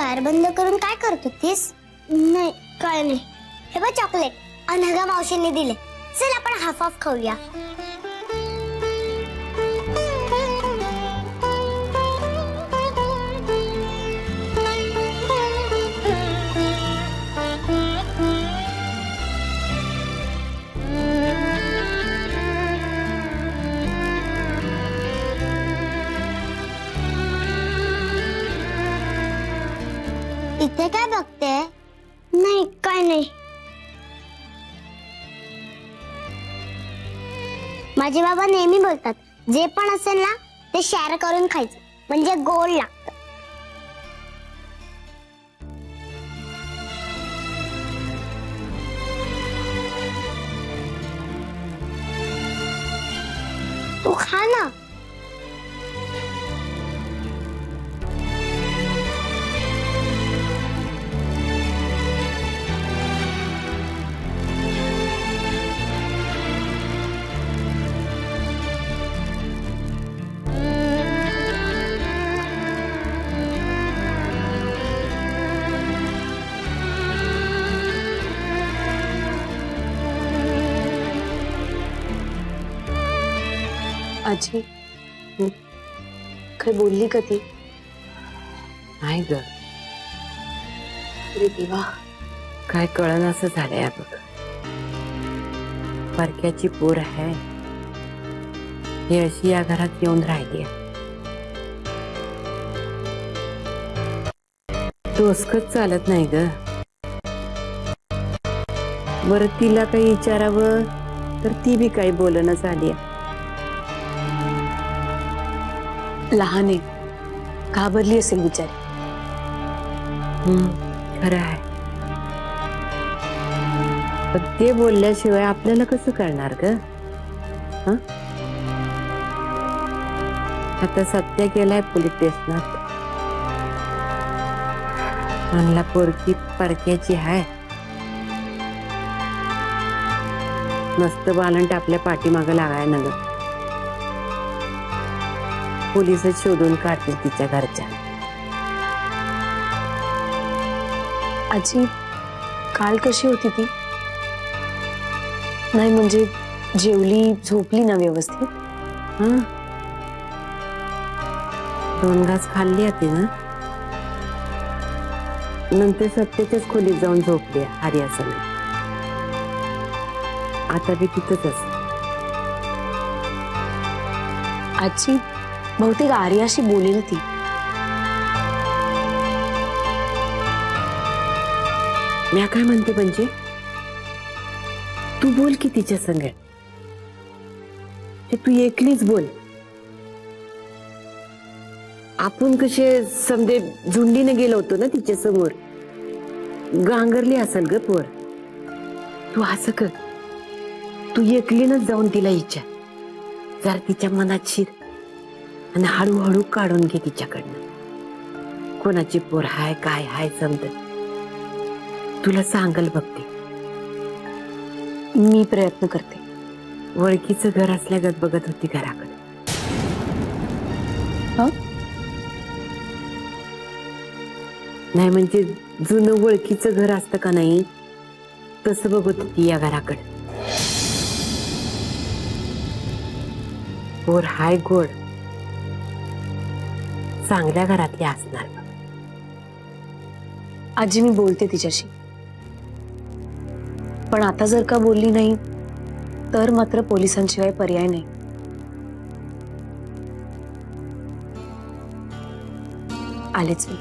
दार बंद करून काय करत होतीस? नाही काय नाही. हे बघ चॉकलेट अनघा मावशीने दिले. चल आपण हाफ हाफ खाऊया. इथे काय बघते? नाही काय नाही. माझे बाबा नेहमी बोलतात जे पण असेल ना ते शेअर करून खायचं म्हणजे गोड लागतं. तू खा ना. आजी काय बोलली का ती? नाही ग. अरे देवा, काय कळण असं झालंय बघ. परक्याची पोर आहे ही अशी या घरात येऊन राहिली. डोसकच चालत नाही ग. बरं तिला काही विचारावं तर ती बी काही बोलणं झाली. लहान आहे, घाबरली असेल बिचारी. खरं आहे. पण ते बोलल्याशिवाय आपल्याला कसं कळणार ग? आता सत्य गेलाय पोलीस स्टेशनात. म्हणला पोरकी परक्याची आहे. मस्त बालंट आपल्या पाठीमागं लागाय ना ग. पोलीसच शोधून काढतील तिच्या घरच्या. आजी काल कशी होती ती? नाही म्हणजे जेवली झोपली ना व्यवस्थित? हं 2 घास खाल्ली होती ना. नंतर सत्याच्याच खोलीत जाऊन झोपली आर्यासंग. आता बी तिथंच असते. आजी बहुतेक आर्याशी बोलेल ती. मी काय म्हणते म्हणजे तू बोल की तिच्या संग. तू एकलीच बोल. आपण कसे समजे झुंडीने गेलो होतो ना तिच्या समोर. गांगरली असेल ग पोर. तू असं कर, तू एकलीनच जाऊन तिला विचार. जर तिच्या मनात शिर आणि हळूहळू काढून घे तिच्याकडनं. कोणाची पोर हाय काय हाय समजत. तुला सांगल बघते. मी प्रयत्न करते. ओळखीचं घर असल्यागत बघत होती घराकडे. नाही म्हणजे जुनं ओळखीचं घर असतं का नाही तसं बघत होती या घराकडे. पोर हाय गोड, चांगल्या घरातली असणार. आजी मी बोलते तिच्याशी. पण आता जर का बोलली नाही तर मात्र पोलिसांशिवाय पर्याय नाही. आलेच मी.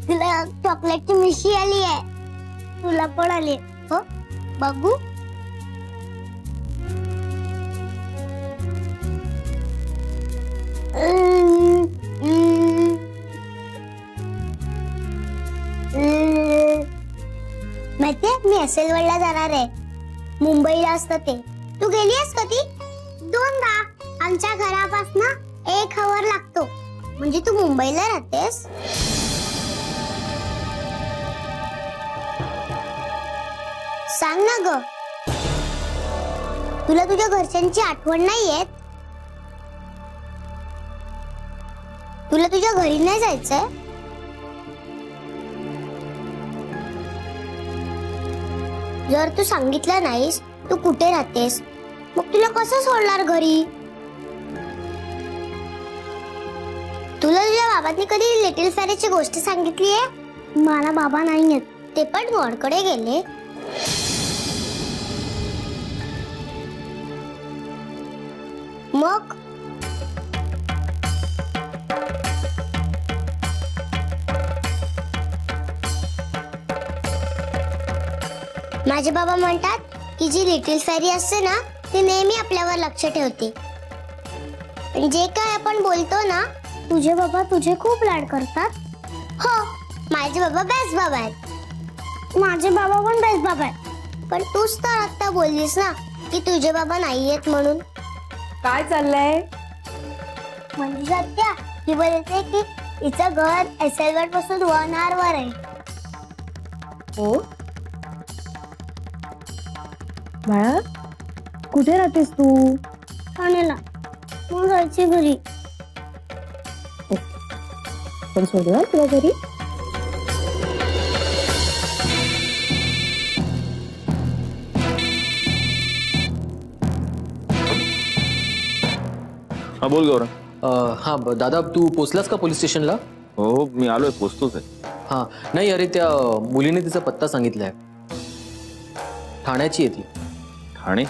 तुला चॉकलेटची मिशी आली आहे. तुला पण आली हो बघू. माहितीये मी असेलवडला जाणार आहे. मुंबईला असतं ते. तू गेली आहेस कधी? 2दा. आमच्या घरापासून 1 hour लागतो. म्हणजे तू मुंबईला राहतेस? सांग ना ग, तुला तुझ्या घरच्यांची आठवण नाही येत? तुला तुझ्या घरी नाही जायचंय? जर तू सांगितलं नाहीस तू कुठे राहतेस, मग तुला कसं सोडणार घरी? तुला तुझ्या बाबांनी कधी लिटिल फेरीची गोष्ट सांगितलीये? मला बाबा नाहीयेत, ते पण गॉडकडे गेले. मग माझे बाबा म्हणतात की जी लिटिल फेरी असते ना ती नेहमी आपल्यावर लक्ष ठेवते. जे काय आपण बोलतो ना, तुझे बाबा तुझे खूप लाड करतात. हो, माझे बाबा बेस्ट बाबा आहेत. माझे बाबा पण बेस्ट बाबा आहेत. पण तूच तर आता बोललीस ना की तुझे बाबा नाहीयेत म्हणून. काय चाललंय? म्हणजे सत्या ही बोलते की तिचं घर एसएल पासून 1 hour वर आहे. हो बाळा, कुठे राहतेस तू? ठाण्याला. मग जायची घरी. पण सोडूया तुला घरी. हा बोल गौरव. हां दादा, तू पोचलास का पोलीस स्टेशनला? हो मी आलोय, पोचतोच आहे. हां नाही, अरे त्या मुलीने तिचा पत्ता सांगितलाय. ठाण्याची आहे ती. ठाणे?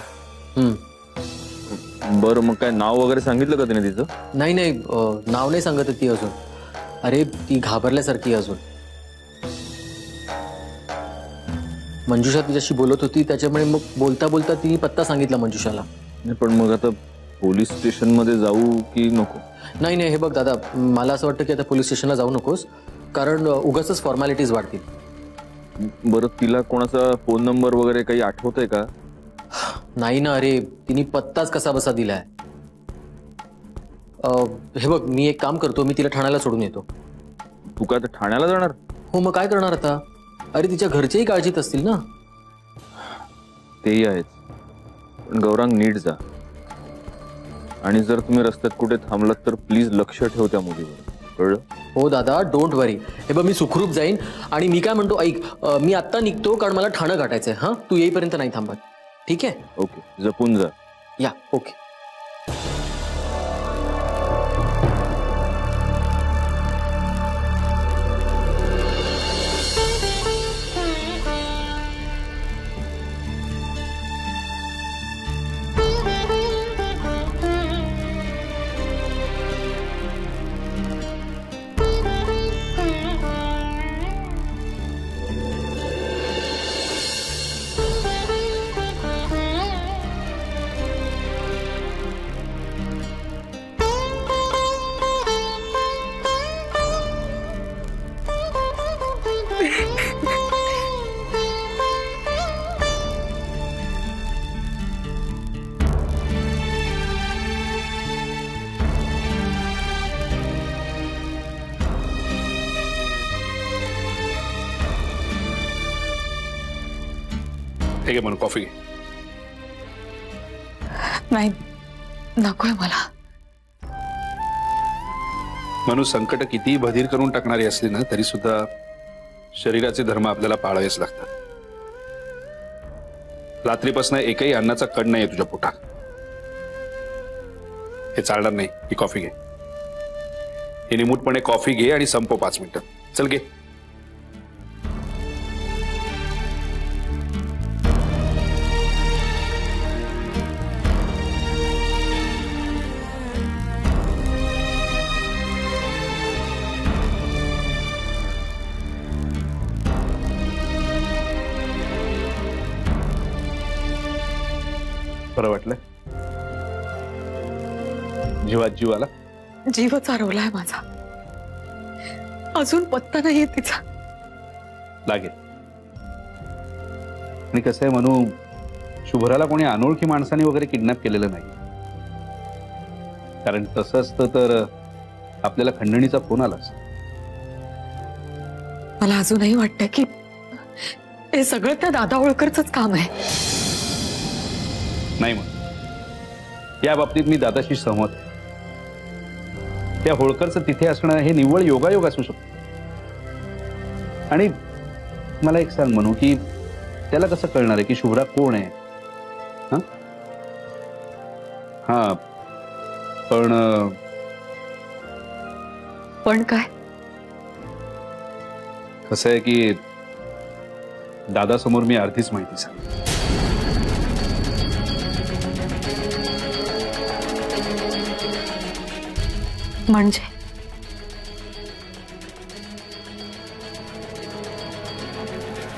हम्म. बरं, मग काय नाव वगैरे सांगितलं का तिने तिचं? नाही नाही, नाव नाही सांगत ती अजून. अरे ती घाबरल्यासारखी अजून. मंजुषा तिच्याशी बोलत होती, त्याच्यामुळे मग बोलता बोलता तिने पत्ता सांगितला मंजुषाला. नाही, पण मग आता पोलीस स्टेशन मध्ये जाऊ की नको? नाही नाही, हे बघ दादा, मला असं वाटतं की आता पोलीस स्टेशनला जाऊ नकोस, कारण उगाचच फॉर्मॅलिटीज वाढतील. बरं, तिला कोणाचा फोन नंबर वगैरे काही आठवतंय का? नाही ना, अरे तिने पत्ताच कसा बसा दिलाय. हे बघ, मी एक काम करतो, मी तिला ठाण्याला सोडून येतो. तू काय आता ठाण्याला जाणार? हो, मग काय करणार आता? अरे तिच्या घरचेही काळजीत असतील ना. तेही आहेच, पण गौरांग नीट जा. आणि जर तुम्ही रस्त्यात कुठे थांबलात तर प्लीज लक्ष ठेव त्या मुलीवर, कळलं? हो दादा, डोंट वरी. हे बघ, मी सुखरूप जाईन. आणि मी काय म्हणतो, ऐक, मी आत्ता निघतो, कारण मला ठाणं गाठायचंय. हां, तू येईपर्यंत नाही थांबत, ठीक आहे? ओके, जपून जा. या, ओके. ठीक आहे म्हणून कॉफी. नाही, नकोय मला. म्हणून संकट कितीही बधीर करून टाकणारी असली ना तरी सुद्धा शरीराचे धर्म आपल्याला पाळावेच लागतात. रात्रीपासून एकही अन्नाचा कण नाही तुझ्या पोटात. हे चालणार नाही. ही कॉफी घे. हे निमूटपणे कॉफी घे आणि संपव 5 मिनिटं. चल घे. बरं वाटलं? जीवात जीव आला? जीवच हरवलाय माझा. अजून पत्ता नाहीये तिचा. लागेल. आणि कसं आहे म्हणू, शुभ्राला कोणी अनोळखी माणसाने वगैरे किडनॅप केलेलं नाही. कारण तसं असतं तर आपल्याला खंडणीचा फोन आलाच. मला अजूनही वाटतं की हे सगळं त्या दादा होळकरच काम आहे. नाही मग या बाबतीत मी दादाशी सहमत आहे. त्या होळकरचं तिथे असणं हे निव्वळ योगायोग असू शकतं. आणि मला एक सांग म्हणू की त्याला कसं कळणार आहे की शुभ्रा कोण आहे? हं? हा पण काय? कसं आहे की दादासमोर मी अर्धीच माहिती सांग. म्हणजे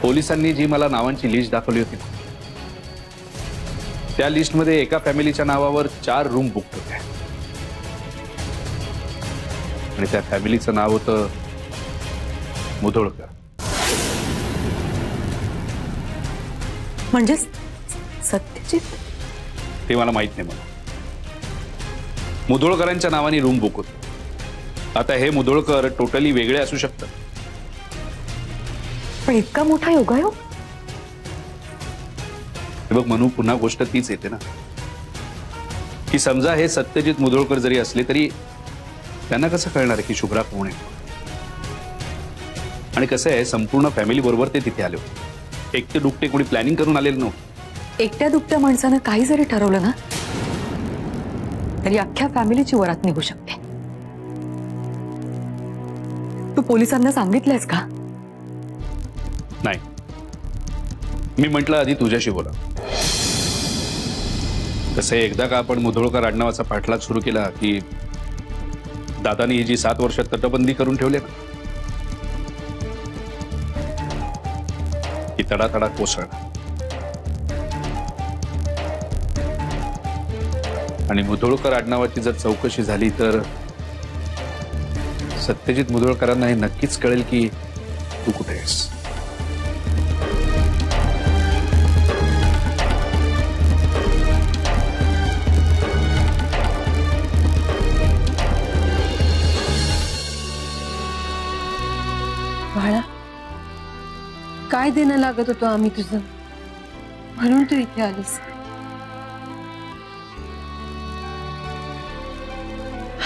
पोलिसांनी जी मला नावांची लिस्ट दाखवली होती त्या लिस्टमध्ये एका फॅमिलीच्या नावावर 4 रूम बुक होत्या आणि त्या फॅमिलीचं नाव होतं मुधोळकर. म्हणजे सत्यजित? ते मला माहित नाही. मला मुधोळकरांच्या नावाने रूम बुक होते. आता हे मुधोळकर टोटली वेगळे असू शकतात. पण इतका मोठा योगायोग? हे बघ मनू, पुन्हा गोष्ट तीच येते ना की समजा हे सत्यजित मुधोळकर जरी असले तरी त्यांना कसं कळणार की शुभ्रा कोण आहे? आणि कसं आहे, संपूर्ण फॅमिली बरोबर ते तिथे आले होते. एकटे दुकटे कोणी प्लॅनिंग करून आलेलं नव्हतं. एकट्या दुकट्या माणसानं काही जरी ठरवलं ना तरी अख्ख्या फॅमिलीची वरात निघू शकते. तू पोलिसांना सांगितलंयस का? नाही, मी म्हटलं आधी तुझ्याशी बोला. कसं एकदा का आपण मुधोळकर आडनावाचा पाठलाग सुरू केला की दादानी ही जी 7 वर्षात तटबंदी करून ठेवली ना ती तडातडा कोसळणार. आणि मुधोळकर आडनावाची जर चौकशी झाली तर सत्यजित मुधोळकरांना हे नक्कीच कळेल की तू कुठे आहेस. बाळा, काय देणं लागत होतो आम्ही तुझं, म्हणून तू इथे आलीस.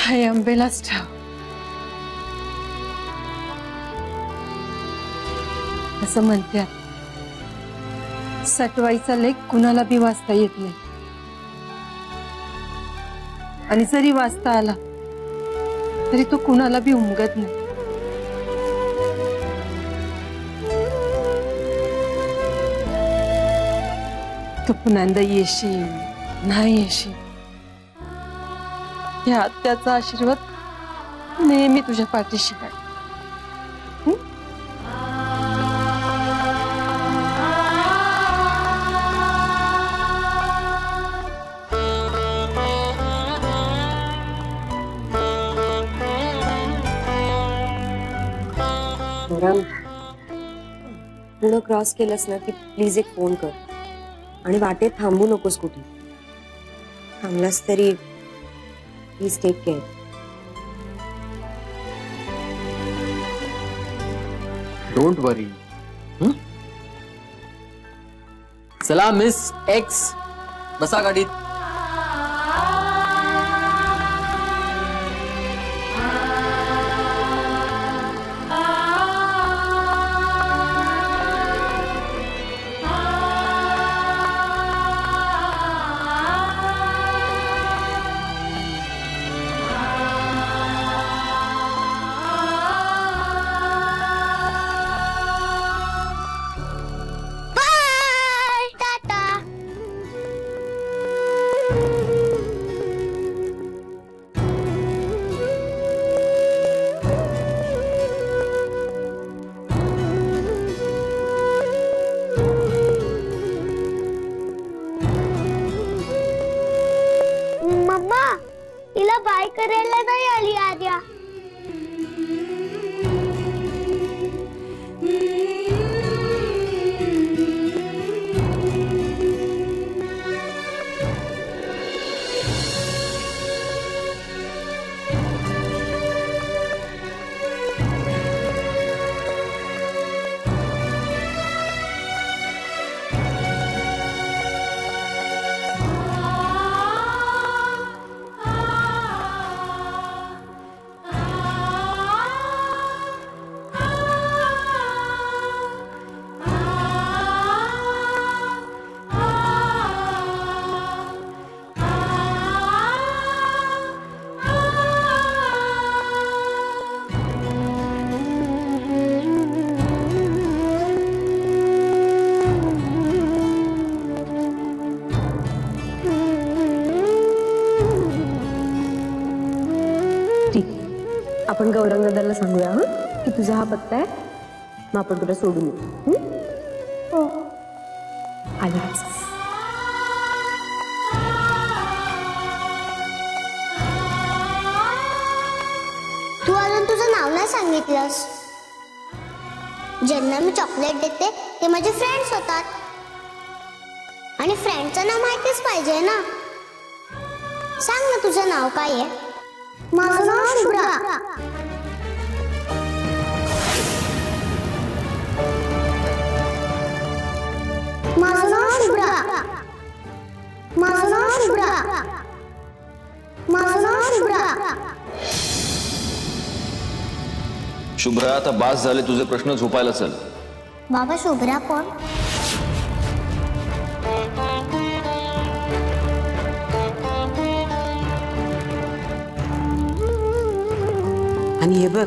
हाय अंबेलाच ठेव. असं म्हणतात, सटवाईचा लेख कुणाला बी वाचता येत नाही. आणि जरी वाचता आला तरी तो कुणाला बी उमगत नाही. तू पुन्हा येशील नाही येशील या आत्याचा आशीर्वाद नेहमी तुझ्या पाठीशी आहे. पुढं क्रॉस केलंस ना की प्लीज एक फोन कर आणि वाटेत थांबू नकोस कुठे. थांबलास तरी प्लीज टेक केअर. डोंट वरी. चला मिस एक्स, बसा गाडीत. बाय टाटा. मम्मा, तिला बाय करायला नाही आली आद्या. आपण गौरंग दादाला सांगूया हं की तुझा हा पत्ता आहे, मग आपण तुला सोडून येऊ. हो. आलीच. तू अजून तुझं नाव नाही सांगितलंस. ज्यांना मी चॉकलेट देते ते माझे फ्रेंड्स होतात, आणि फ्रेंडचं नाव माहितीच पाहिजे ना. सांग ना तुझं नाव काय आहे. माझं नाव शुभ्रा. माझं नाव शुभ्रा. माझं नाव शुभ्रा. माझं नाव शुभ्रा. शुभ्रा, आता बास झाले तुझे प्रश्न, झोपायला चल. बाबा शुभ्रा कोण? आणि हे बघ,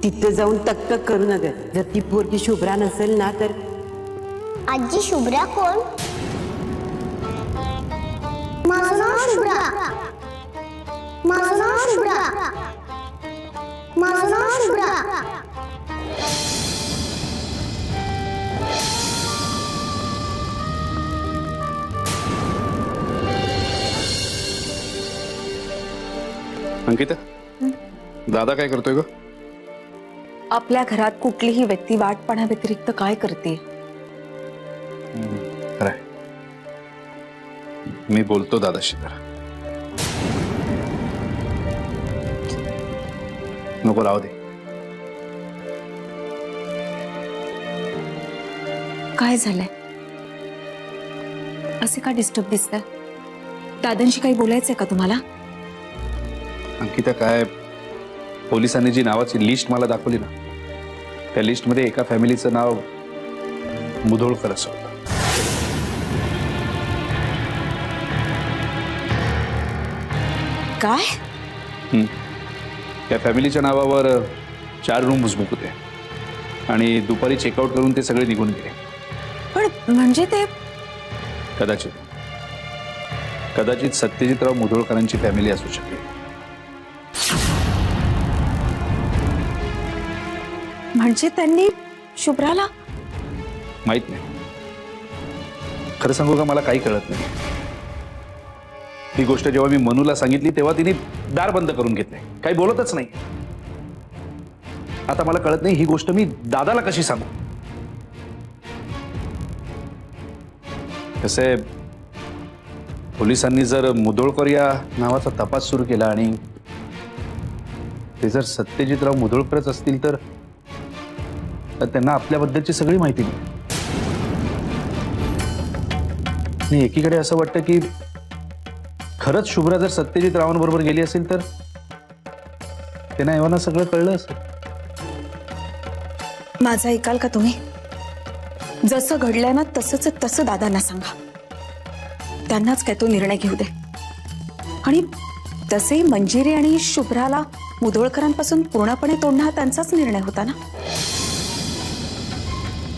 तिथं जाऊन तक करू नका. जर ती पोरगी शुभ्रा नसेल ना तर आजी शुभ्रा कोण? माझं नाव शुभ्रा. माझं नाव शुभ्रा. माझं नाव शुभ्रा. अंकिता, दादा काय करतोय ग? आपल्या घरात कुठलीही व्यक्ती वाटपणा व्यतिरिक्त काय करते? खरंय, मी बोलतो दादाशी जरा. नको, राहू दे. काय झालंय? असे का डिस्टर्ब दिसतंय? दादांशी काही बोलायचंय का तुम्हाला? अंकिता, काय पोलिसांनी जी नावाची लिस्ट मला दाखवली ना, त्या लिस्टमध्ये एका फॅमिलीचं नाव मुधोळकर असं होतं. काय? त्या फॅमिलीच्या नावावर 4 रूम्स बुक होते आणि दुपारी चेकआउट करून ते सगळे निघून गेले. पण म्हणजे ते कदाचित सत्यजितराव मुधोळकरांची फॅमिली असू शकते. म्हणजे त्यांनी शुभ्राला? माहित नाही, खरं सांगू का, मला काही कळत नाही. ही गोष्ट जेव्हा मी मनूला सांगितली तेव्हा तिने दार बंद करून घेतले, काही बोलतच नाही. आता मला कळत नाही ही गोष्ट मी दादाला कशी सांगू. कसे पोलिसांनी जर मुधोळकर या नावाचा तपास सुरू केला आणि ते जर सत्यजितराव मुधोळकरच असतील तर त्यांना आपल्याबद्दलची सगळी माहिती मिळेल. आणि एकीकडे असं वाटतं की खरंच शुभ्रा जर सत्यजित रावांबरोबर गेली असेल तर त्यांना एव्हाना सगळं कळलं असेल. माझं ऐकाल का तुम्ही? जसं घडलंय ना तसं दादांना सांगा. त्यांनाच काय तो निर्णय घेऊ दे. आणि तसे मंजिरी आणि शुभ्राला मुधोळकरांपासून पूर्णपणे तोडणं हा त्यांचाच निर्णय होता ना.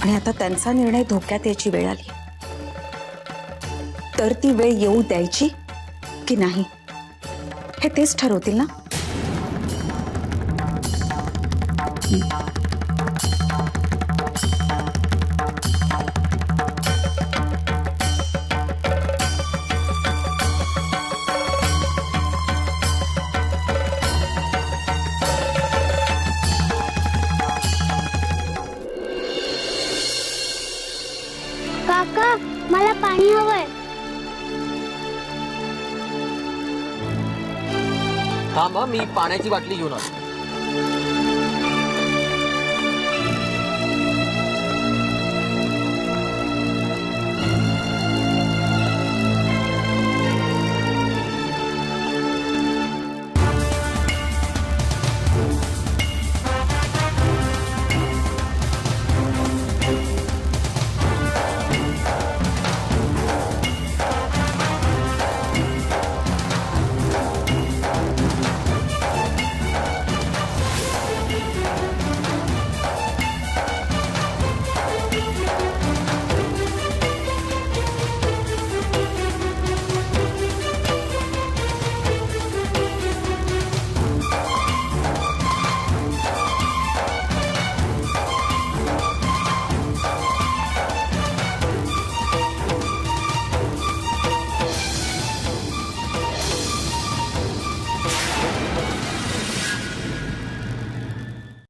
आणि आता त्यांचा निर्णय धोक्यात यायची वेळ आली, तर ती वेळ येऊ द्यायची की नाही हे तेच ठरवतील ना. काका, मला पाणी हवंय. थांब, मी पाण्याची बाटली घेऊन आलो.